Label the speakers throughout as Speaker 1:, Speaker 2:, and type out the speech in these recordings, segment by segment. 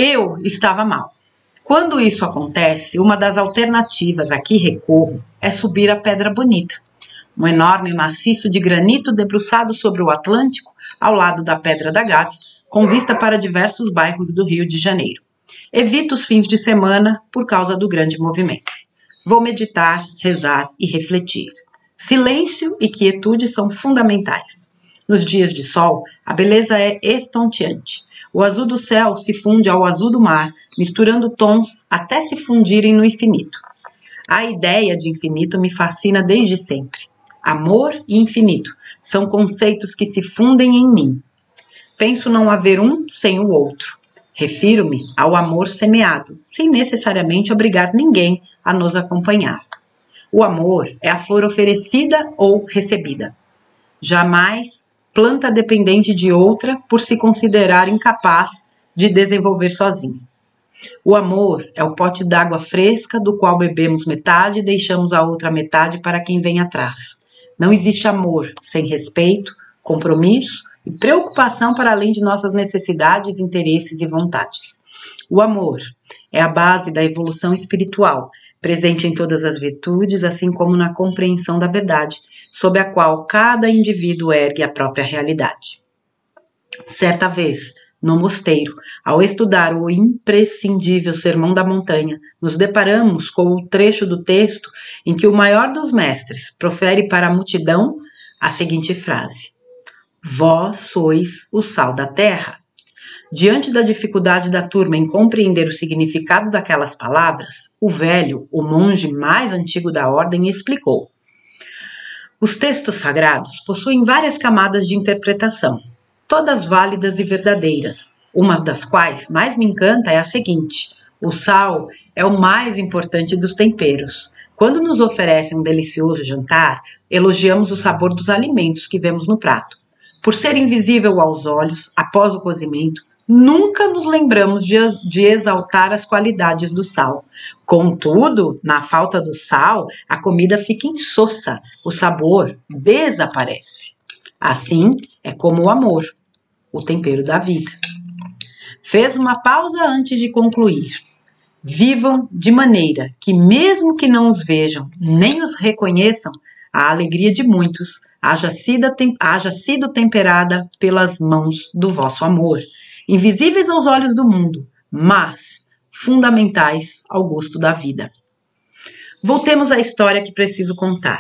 Speaker 1: Eu estava mal. Quando isso acontece, uma das alternativas a que recorro é subir a Pedra Bonita, um enorme maciço de granito debruçado sobre o Atlântico, ao lado da Pedra da Gávea, com vista para diversos bairros do Rio de Janeiro. Evito os fins de semana por causa do grande movimento. Vou meditar, rezar e refletir. Silêncio e quietude são fundamentais. Nos dias de sol, a beleza é estonteante. O azul do céu se funde ao azul do mar, misturando tons até se fundirem no infinito. A ideia de infinito me fascina desde sempre. Amor e infinito são conceitos que se fundem em mim. Penso não haver um sem o outro. Refiro-me ao amor semeado, sem necessariamente obrigar ninguém a nos acompanhar. O amor é a flor oferecida ou recebida. Jamais planta dependente de outra por se considerar incapaz de desenvolver sozinho. O amor é o pote d'água fresca do qual bebemos metade e deixamos a outra metade para quem vem atrás. Não existe amor sem respeito, compromisso e preocupação para além de nossas necessidades, interesses e vontades. O amor é a base da evolução espiritual, presente em todas as virtudes, assim como na compreensão da verdade, sob a qual cada indivíduo ergue a própria realidade. Certa vez, no mosteiro, ao estudar o imprescindível Sermão da Montanha, nos deparamos com o trecho do texto em que o maior dos mestres profere para a multidão a seguinte frase: Vós sois o sal da terra. Diante da dificuldade da turma em compreender o significado daquelas palavras, o velho, o monge mais antigo da ordem, explicou. Os textos sagrados possuem várias camadas de interpretação, todas válidas e verdadeiras. Uma das quais mais me encanta é a seguinte: o sal é o mais importante dos temperos. Quando nos oferecem um delicioso jantar, elogiamos o sabor dos alimentos que vemos no prato. Por ser invisível aos olhos, após o cozimento, nunca nos lembramos de exaltar as qualidades do sal. Contudo, na falta do sal, a comida fica insossa, o sabor desaparece. Assim é como o amor, o tempero da vida. Fez uma pausa antes de concluir. Vivam de maneira que, mesmo que não os vejam nem os reconheçam, a alegria de muitos haja sido temperada pelas mãos do vosso amor, invisíveis aos olhos do mundo, mas fundamentais ao gosto da vida. Voltemos à história que preciso contar.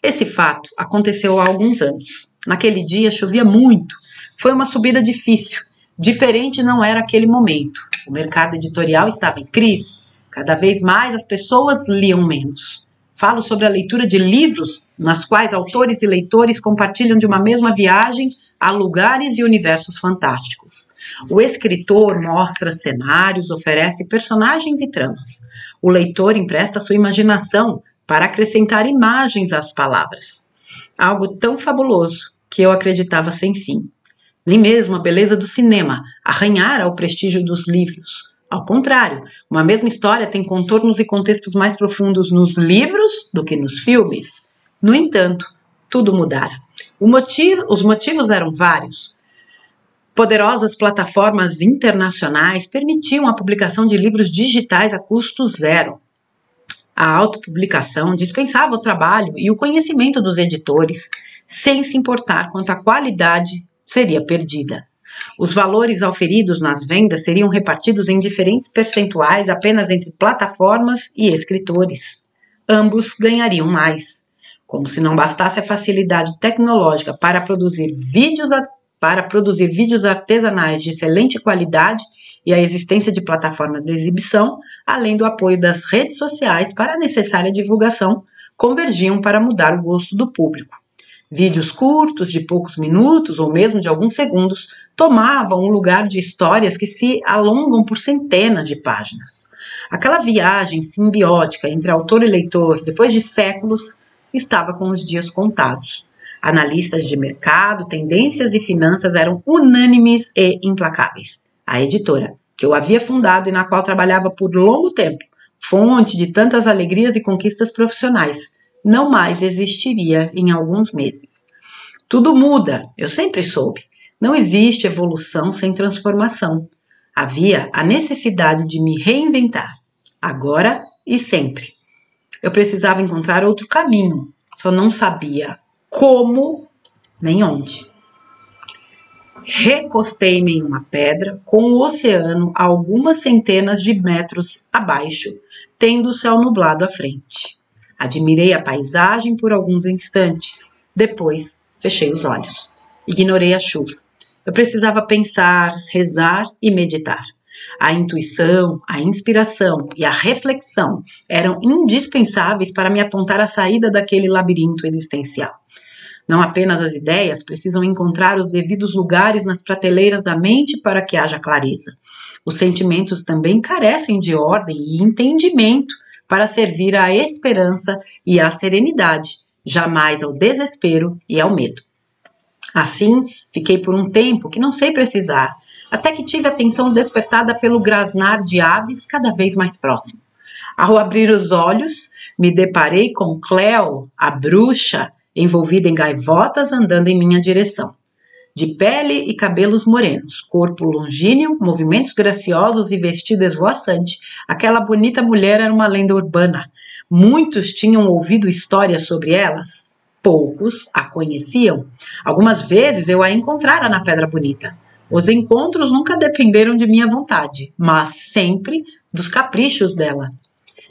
Speaker 1: Esse fato aconteceu há alguns anos. Naquele dia chovia muito. Foi uma subida difícil. Diferente não era aquele momento. O mercado editorial estava em crise. Cada vez mais as pessoas liam menos. Falo sobre a leitura de livros nas quais autores e leitores compartilham de uma mesma viagem a lugares e universos fantásticos. O escritor mostra cenários, oferece personagens e tramas. O leitor empresta sua imaginação para acrescentar imagens às palavras. Algo tão fabuloso que eu acreditava sem fim. Nem mesmo a beleza do cinema arranhara o prestígio dos livros. Ao contrário, uma mesma história tem contornos e contextos mais profundos nos livros do que nos filmes. No entanto, tudo mudara. Os motivos eram vários. Poderosas plataformas internacionais permitiam a publicação de livros digitais a custo zero. A autopublicação dispensava o trabalho e o conhecimento dos editores, sem se importar quanto a qualidade seria perdida. Os valores auferidos nas vendas seriam repartidos em diferentes percentuais apenas entre plataformas e escritores. Ambos ganhariam mais. Como se não bastasse a facilidade tecnológica para produzir vídeos artesanais de excelente qualidade e a existência de plataformas de exibição, além do apoio das redes sociais para a necessária divulgação, convergiam para mudar o gosto do público. Vídeos curtos, de poucos minutos ou mesmo de alguns segundos, tomavam o lugar de histórias que se alongam por centenas de páginas. Aquela viagem simbiótica entre autor e leitor, depois de séculos, estava com os dias contados. Analistas de mercado, tendências e finanças eram unânimes e implacáveis. A editora, que eu havia fundado e na qual trabalhava por longo tempo, fonte de tantas alegrias e conquistas profissionais, não mais existiria em alguns meses. Tudo muda, eu sempre soube. Não existe evolução sem transformação. Havia a necessidade de me reinventar, agora e sempre. Eu precisava encontrar outro caminho, só não sabia como nem onde. Recostei-me em uma pedra com o oceano a algumas centenas de metros abaixo, tendo o céu nublado à frente. Admirei a paisagem por alguns instantes. Depois, fechei os olhos. Ignorei a chuva. Eu precisava pensar, rezar e meditar. A intuição, a inspiração e a reflexão eram indispensáveis para me apontar a saída daquele labirinto existencial. Não apenas as ideias precisam encontrar os devidos lugares nas prateleiras da mente para que haja clareza. Os sentimentos também carecem de ordem e entendimento para servir à esperança e à serenidade, jamais ao desespero e ao medo. Assim, fiquei por um tempo que não sei precisar, até que tive a atenção despertada pelo grasnar de aves cada vez mais próximo. Ao abrir os olhos, me deparei com Cleo, a bruxa, envolvida em gaivotas andando em minha direção. De pele e cabelos morenos, corpo longíneo, movimentos graciosos e vestido esvoaçante, aquela bonita mulher era uma lenda urbana. Muitos tinham ouvido histórias sobre elas, poucos a conheciam. Algumas vezes eu a encontrara na Pedra Bonita. Os encontros nunca dependeram de minha vontade, mas sempre dos caprichos dela.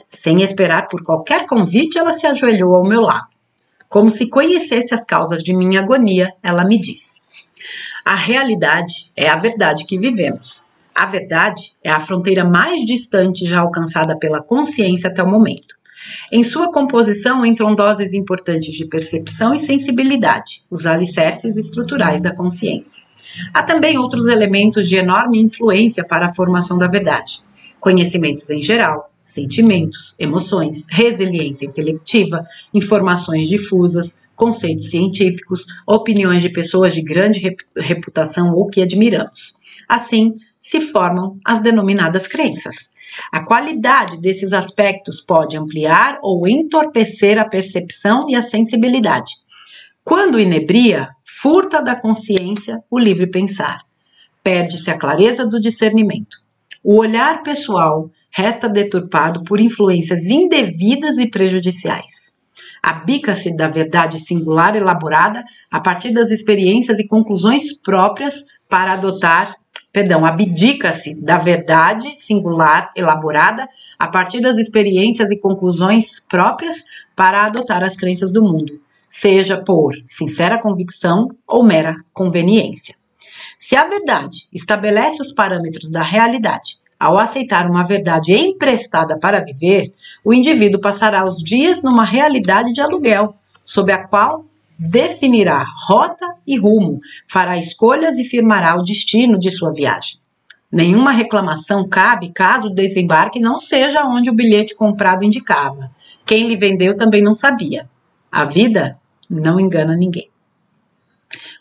Speaker 1: Sem esperar por qualquer convite, ela se ajoelhou ao meu lado. Como se conhecesse as causas de minha agonia, ela me disse: a realidade é a verdade que vivemos. A verdade é a fronteira mais distante já alcançada pela consciência até o momento. Em sua composição entram doses importantes de percepção e sensibilidade, os alicerces estruturais da consciência. Há também outros elementos de enorme influência para a formação da verdade: conhecimentos em geral, sentimentos, emoções, resiliência intelectiva, informações difusas, conceitos científicos, opiniões de pessoas de grande reputação ou que admiramos. Assim, se formam as denominadas crenças. A qualidade desses aspectos pode ampliar ou entorpecer a percepção e a sensibilidade. Quando inebria, furta da consciência o livre pensar. Perde-se a clareza do discernimento. O olhar pessoal resta deturpado por influências indevidas e prejudiciais. Abdica-se da verdade singular elaborada a partir das experiências e conclusões próprias para adotar, abdica-se da verdade singular elaborada a partir das experiências e conclusões próprias para adotar as crenças do mundo, seja por sincera convicção ou mera conveniência. Se a verdade estabelece os parâmetros da realidade, ao aceitar uma verdade emprestada para viver, o indivíduo passará os dias numa realidade de aluguel, sob a qual definirá rota e rumo, fará escolhas e firmará o destino de sua viagem. Nenhuma reclamação cabe caso o desembarque não seja onde o bilhete comprado indicava. Quem lhe vendeu também não sabia. A vida não engana ninguém.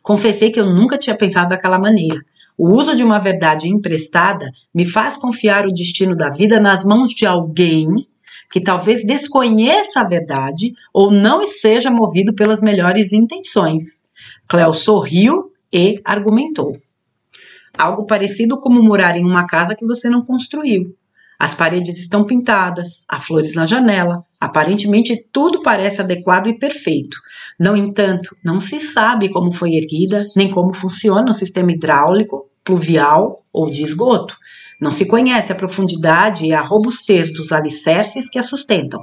Speaker 1: Confessei que eu nunca tinha pensado daquela maneira. O uso de uma verdade emprestada me faz confiar o destino da vida nas mãos de alguém que talvez desconheça a verdade ou não seja movido pelas melhores intenções. Cleo sorriu e argumentou: algo parecido como morar em uma casa que você não construiu. As paredes estão pintadas, há flores na janela, aparentemente tudo parece adequado e perfeito. No entanto, não se sabe como foi erguida, nem como funciona o sistema hidráulico, pluvial ou de esgoto. Não se conhece a profundidade e a robustez dos alicerces que a sustentam.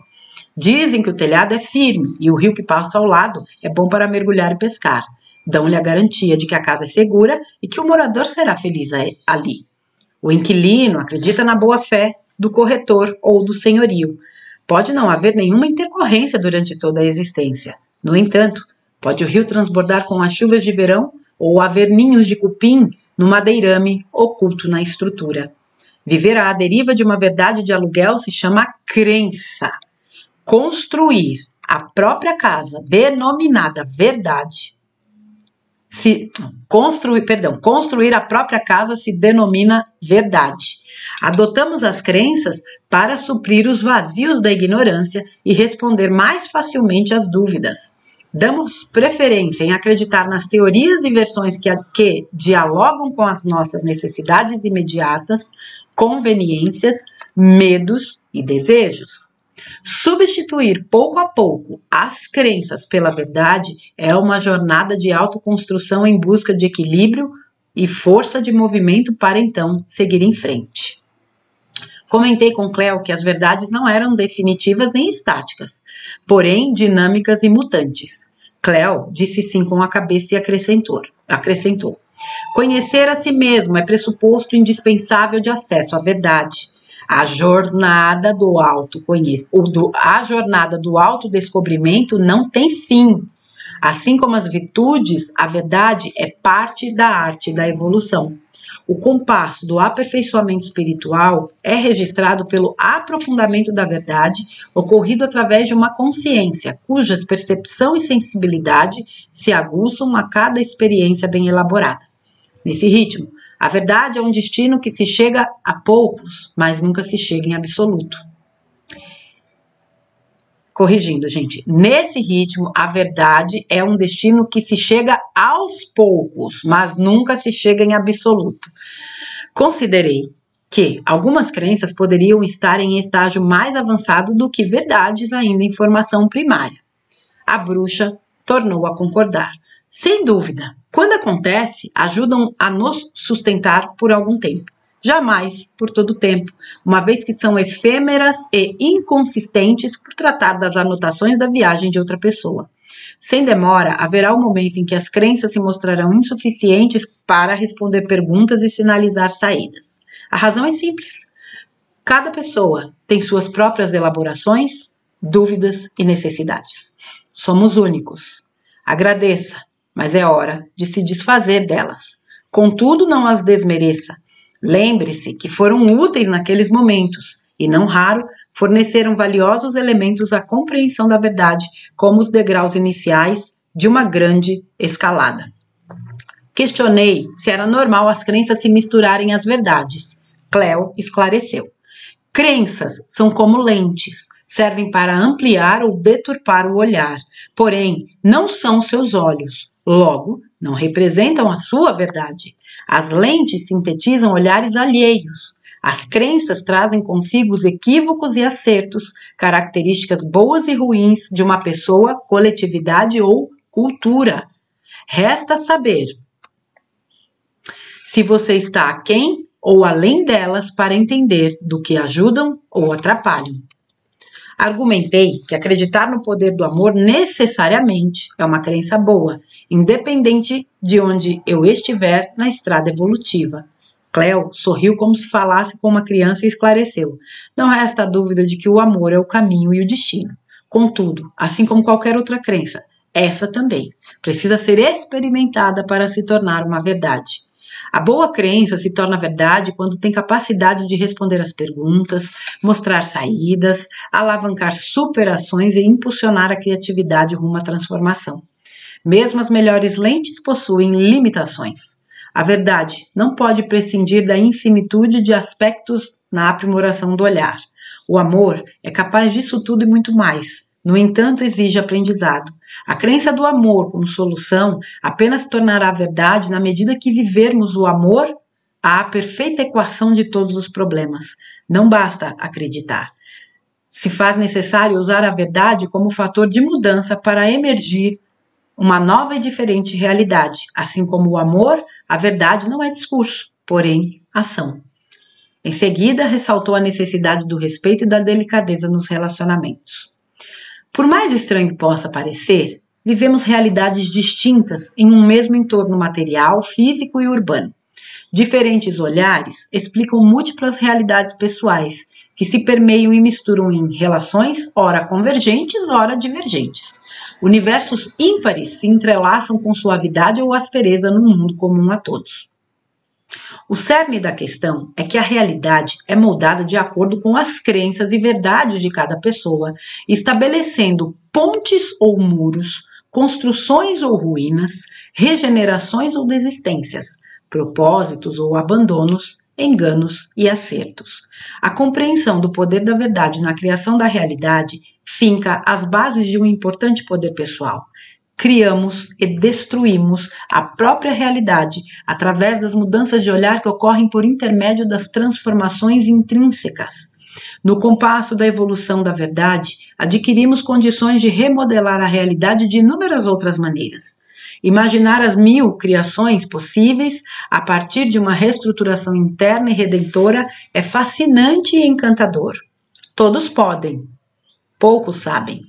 Speaker 1: Dizem que o telhado é firme e o rio que passa ao lado é bom para mergulhar e pescar. Dão-lhe a garantia de que a casa é segura e que o morador será feliz ali. O inquilino acredita na boa-fé do corretor ou do senhorio. Pode não haver nenhuma intercorrência durante toda a existência. No entanto, pode o rio transbordar com as chuvas de verão ou haver ninhos de cupim no madeirame oculto na estrutura. Viver à deriva de uma verdade de aluguel se chama crença. Construir a própria casa denominada verdade construir a própria casa se denomina verdade. Adotamos as crenças para suprir os vazios da ignorância e responder mais facilmente às dúvidas. Damos preferência em acreditar nas teorias e versões que dialogam com as nossas necessidades imediatas, conveniências, medos e desejos. Substituir pouco a pouco as crenças pela verdade é uma jornada de autoconstrução em busca de equilíbrio e força de movimento para então seguir em frente. Comentei com Cleo que as verdades não eram definitivas nem estáticas, porém dinâmicas e mutantes. Cleo disse sim com a cabeça e acrescentou. Conhecer a si mesmo é pressuposto indispensável de acesso à verdade. A jornada do autodescobrimento não tem fim. Assim como as virtudes, a verdade é parte da arte da evolução. O compasso do aperfeiçoamento espiritual é registrado pelo aprofundamento da verdade, ocorrido através de uma consciência, cujas percepção e sensibilidade se aguçam a cada experiência bem elaborada. Nesse ritmo, a verdade é um destino que se chega a poucos, mas nunca se chega em absoluto. Corrigindo, gente, nesse ritmo, a verdade é um destino que se chega aos poucos, mas nunca se chega em absoluto. Considerei que algumas crenças poderiam estar em estágio mais avançado do que verdades ainda em formação primária. A bruxa tornou a concordar. Sem dúvida, quando acontece, ajudam a nos sustentar por algum tempo. Jamais por todo o tempo, uma vez que são efêmeras e inconsistentes por tratar das anotações da viagem de outra pessoa. Sem demora, haverá um momento em que as crenças se mostrarão insuficientes para responder perguntas e sinalizar saídas. A razão é simples. Cada pessoa tem suas próprias elaborações, dúvidas e necessidades. Somos únicos. Agradeça, mas é hora de se desfazer delas. Contudo, não as desmereça. Lembre-se que foram úteis naqueles momentos e, não raro, forneceram valiosos elementos à compreensão da verdade, como os degraus iniciais de uma grande escalada. Questionei se era normal as crenças se misturarem às verdades. Cleo esclareceu. Crenças são como lentes, servem para ampliar ou deturpar o olhar, porém não são seus olhos. Logo, não representam a sua verdade. As lentes sintetizam olhares alheios. As crenças trazem consigo os equívocos e acertos, características boas e ruins de uma pessoa, coletividade ou cultura. Resta saber se você está aquém ou além delas para entender do que ajudam ou atrapalham. Argumentei que acreditar no poder do amor necessariamente é uma crença boa, independente de onde eu estiver na estrada evolutiva. Cleo sorriu como se falasse com uma criança e esclareceu. Não resta dúvida de que o amor é o caminho e o destino. Contudo, assim como qualquer outra crença, essa também precisa ser experimentada para se tornar uma verdade. A boa crença se torna verdade quando tem capacidade de responder às perguntas, mostrar saídas, alavancar superações e impulsionar a criatividade rumo à transformação. Mesmo as melhores lentes possuem limitações. A verdade não pode prescindir da infinitude de aspectos na aprimoração do olhar. O amor é capaz disso tudo e muito mais. No entanto, exige aprendizado. A crença do amor como solução apenas se tornará verdade na medida que vivermos o amor à perfeita equação de todos os problemas. Não basta acreditar. Se faz necessário usar a verdade como fator de mudança para emergir uma nova e diferente realidade. Assim como o amor, a verdade não é discurso, porém ação. Em seguida, ressaltou a necessidade do respeito e da delicadeza nos relacionamentos. Por mais estranho que possa parecer, vivemos realidades distintas em um mesmo entorno material, físico e urbano. Diferentes olhares explicam múltiplas realidades pessoais, que se permeiam e misturam em relações, ora convergentes, ora divergentes. Universos ímpares se entrelaçam com suavidade ou aspereza num mundo comum a todos. O cerne da questão é que a realidade é moldada de acordo com as crenças e verdades de cada pessoa, estabelecendo pontes ou muros, construções ou ruínas, regenerações ou desistências, propósitos ou abandonos, enganos e acertos. A compreensão do poder da verdade na criação da realidade finca as bases de um importante poder pessoal. criamos e destruímos a própria realidade através das mudanças de olhar que ocorrem por intermédio das transformações intrínsecas. No compasso da evolução da verdade, adquirimos condições de remodelar a realidade de inúmeras outras maneiras. Imaginar as 1000 criações possíveis a partir de uma reestruturação interna e redentora é fascinante e encantador. Todos podem, poucos sabem.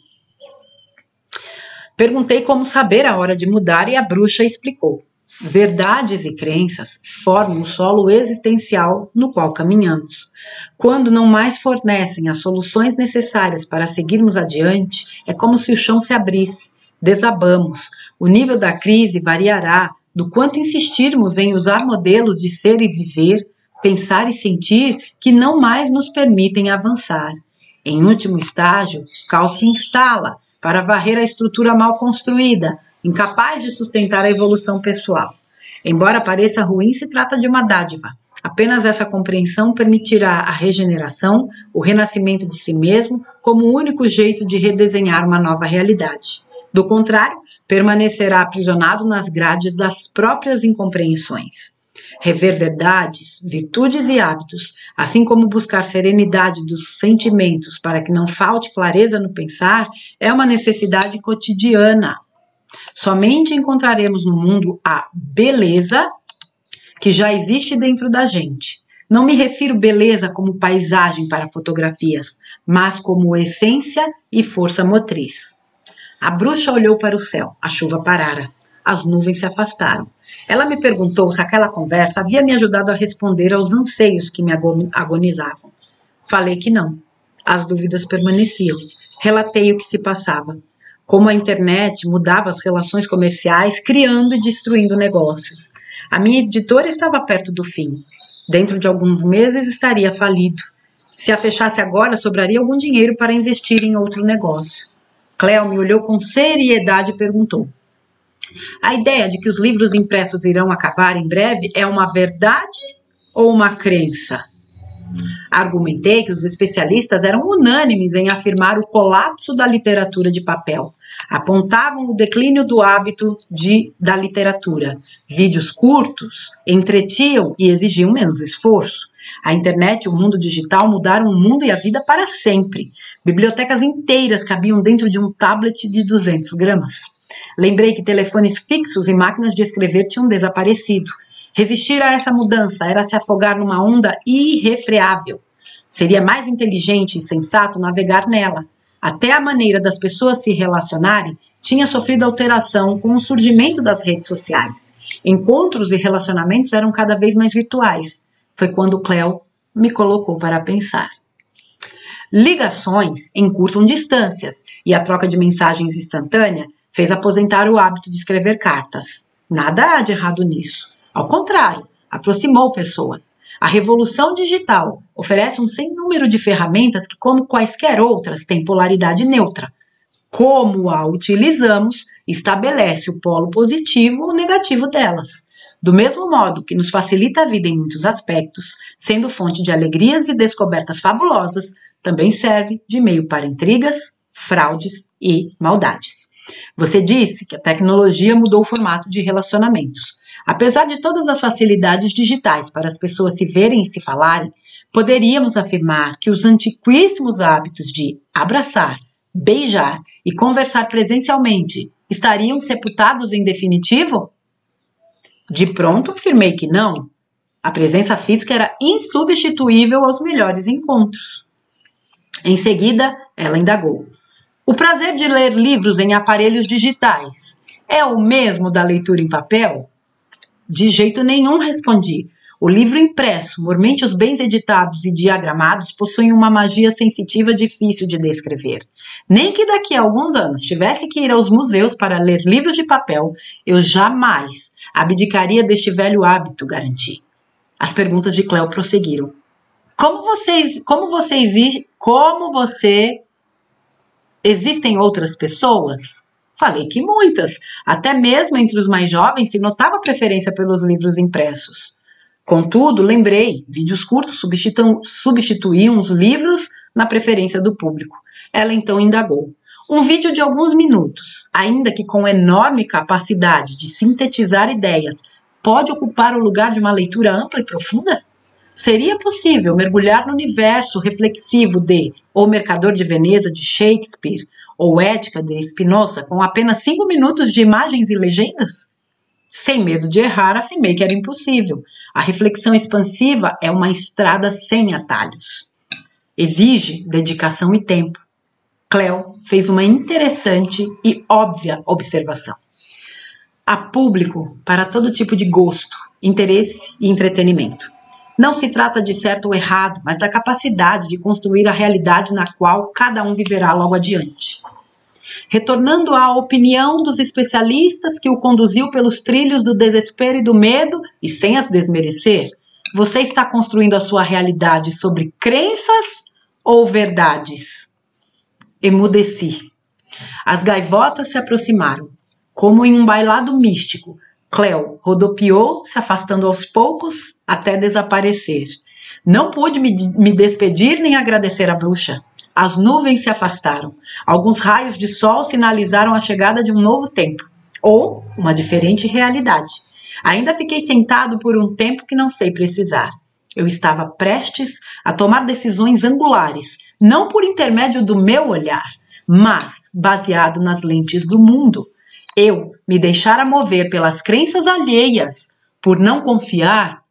Speaker 1: Perguntei como saber a hora de mudar e a bruxa explicou. Verdades e crenças formam o solo existencial no qual caminhamos. Quando não mais fornecem as soluções necessárias para seguirmos adiante, é como se o chão se abrisse. Desabamos. O nível da crise variará do quanto insistirmos em usar modelos de ser e viver, pensar e sentir que não mais nos permitem avançar. Em último estágio, o caos se instala para varrer a estrutura mal construída, incapaz de sustentar a evolução pessoal. Embora pareça ruim, se trata de uma dádiva. Apenas essa compreensão permitirá a regeneração, o renascimento de si mesmo, como o único jeito de redesenhar uma nova realidade. Do contrário, permanecerá aprisionado nas grades das próprias incompreensões. Rever verdades, virtudes e hábitos, assim como buscar serenidade dos sentimentos para que não falte clareza no pensar, é uma necessidade cotidiana. Somente encontraremos no mundo a beleza que já existe dentro da gente. Não me refiro beleza como paisagem para fotografias, mas como essência e força motriz. A bruxa olhou para o céu, a chuva parara, as nuvens se afastaram. Ela me perguntou se aquela conversa havia me ajudado a responder aos anseios que me agonizavam. Falei que não. As dúvidas permaneciam. Relatei o que se passava. Como a internet mudava as relações comerciais, criando e destruindo negócios. A minha editora estava perto do fim. Dentro de alguns meses estaria falido. Se a fechasse agora, sobraria algum dinheiro para investir em outro negócio. Cleo me olhou com seriedade e perguntou: a ideia de que os livros impressos irão acabar em breve é uma verdade ou uma crença? Argumentei que os especialistas eram unânimes em afirmar o colapso da literatura de papel. Apontavam o declínio do hábito da literatura. Vídeos curtos entretinham e exigiam menos esforço. A internet e o mundo digital mudaram o mundo e a vida para sempre. Bibliotecas inteiras cabiam dentro de um tablet de 200 gramas. Lembrei que telefones fixos e máquinas de escrever tinham desaparecido. Resistir a essa mudança era se afogar numa onda irrefreável. Seria mais inteligente e sensato navegar nela. Até a maneira das pessoas se relacionarem tinha sofrido alteração com o surgimento das redes sociais. Encontros e relacionamentos eram cada vez mais virtuais. Foi quando Cleo me colocou para pensar. Ligações encurtam distâncias e a troca de mensagens instantânea fez aposentar o hábito de escrever cartas. Nada há de errado nisso. Ao contrário, aproximou pessoas. A revolução digital oferece um sem número de ferramentas que, como quaisquer outras, têm polaridade neutra. Como a utilizamos, estabelece o polo positivo ou negativo delas. Do mesmo modo que nos facilita a vida em muitos aspectos, sendo fonte de alegrias e descobertas fabulosas, também serve de meio para intrigas, fraudes e maldades. Você disse que a tecnologia mudou o formato de relacionamentos. Apesar de todas as facilidades digitais para as pessoas se verem e se falarem, poderíamos afirmar que os antiquíssimos hábitos de abraçar, beijar e conversar presencialmente estariam sepultados em definitivo? De pronto, afirmei que não. A presença física era insubstituível aos melhores encontros. Em seguida, ela indagou: o prazer de ler livros em aparelhos digitais é o mesmo da leitura em papel? De jeito nenhum, respondi. O livro impresso, mormente os bens editados e diagramados, possuem uma magia sensitiva difícil de descrever. Nem que daqui a alguns anos tivesse que ir aos museus para ler livros de papel, eu jamais abdicaria deste velho hábito, garanti. As perguntas de Cleo prosseguiram. Existem outras pessoas? Falei que muitas. Até mesmo entre os mais jovens se notava preferência pelos livros impressos. Contudo, lembrei, vídeos curtos substituíam os livros na preferência do público. Ela então indagou: Um vídeo de alguns minutos, ainda que com enorme capacidade de sintetizar ideias, pode ocupar o lugar de uma leitura ampla e profunda? Seria possível mergulhar no universo reflexivo de O Mercador de Veneza, de Shakespeare, ou Ética, de Spinoza, com apenas 5 minutos de imagens e legendas? Sem medo de errar, afirmei que era impossível. A reflexão expansiva é uma estrada sem atalhos. Exige dedicação e tempo. Cleo fez uma interessante e óbvia observação. Há público para todo tipo de gosto, interesse e entretenimento. Não se trata de certo ou errado, mas da capacidade de construir a realidade na qual cada um viverá logo adiante. Retornando à opinião dos especialistas que o conduziu pelos trilhos do desespero e do medo, e sem as desmerecer, você está construindo a sua realidade sobre crenças ou verdades? Emudeci. As gaivotas se aproximaram. Como em um bailado místico, Cleo rodopiou, se afastando aos poucos até desaparecer. Não pude me despedir nem agradecer à bruxa. As nuvens se afastaram. Alguns raios de sol sinalizaram a chegada de um novo tempo, ou uma diferente realidade. Ainda fiquei sentado por um tempo que não sei precisar. Eu estava prestes a tomar decisões angulares, não por intermédio do meu olhar, mas baseado nas lentes do mundo. Eu me deixara mover pelas crenças alheias por não confiar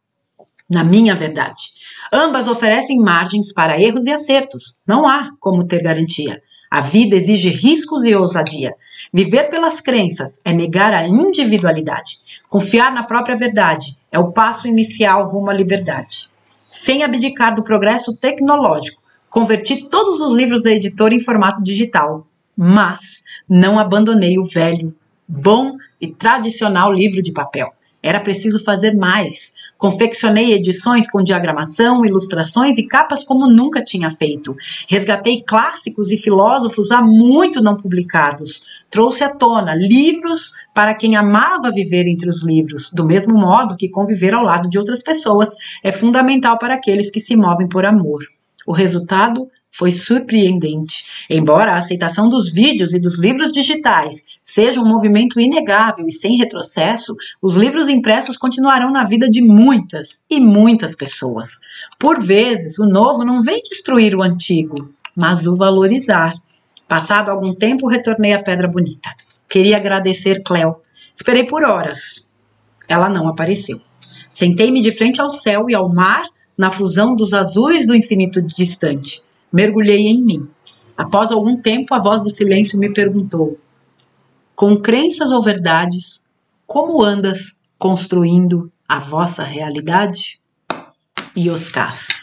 Speaker 1: na minha verdade. Ambas oferecem margens para erros e acertos. Não há como ter garantia. A vida exige riscos e ousadia. Viver pelas crenças é negar a individualidade. Confiar na própria verdade é o passo inicial rumo à liberdade. Sem abdicar do progresso tecnológico, converti todos os livros da editora em formato digital, mas não abandonei o velho, bom e tradicional livro de papel. Era preciso fazer mais. Confeccionei edições com diagramação, ilustrações e capas como nunca tinha feito. Resgatei clássicos e filósofos há muito não publicados. Trouxe à tona livros para quem amava viver entre os livros, do mesmo modo que conviver ao lado de outras pessoas é fundamental para aqueles que se movem por amor. O resultado foi surpreendente. Embora a aceitação dos vídeos e dos livros digitais seja um movimento inegável e sem retrocesso, os livros impressos continuarão na vida de muitas e muitas pessoas. Por vezes, o novo não vem destruir o antigo, mas o valorizar. Passado algum tempo, retornei à Pedra Bonita. Queria agradecer Cleo. Esperei por horas. Ela não apareceu. Sentei-me de frente ao céu e ao mar, na fusão dos azuis do infinito distante. Mergulhei em mim. Após algum tempo, a voz do silêncio me perguntou: com crenças ou verdades, como andas construindo a vossa realidade? Ioscás.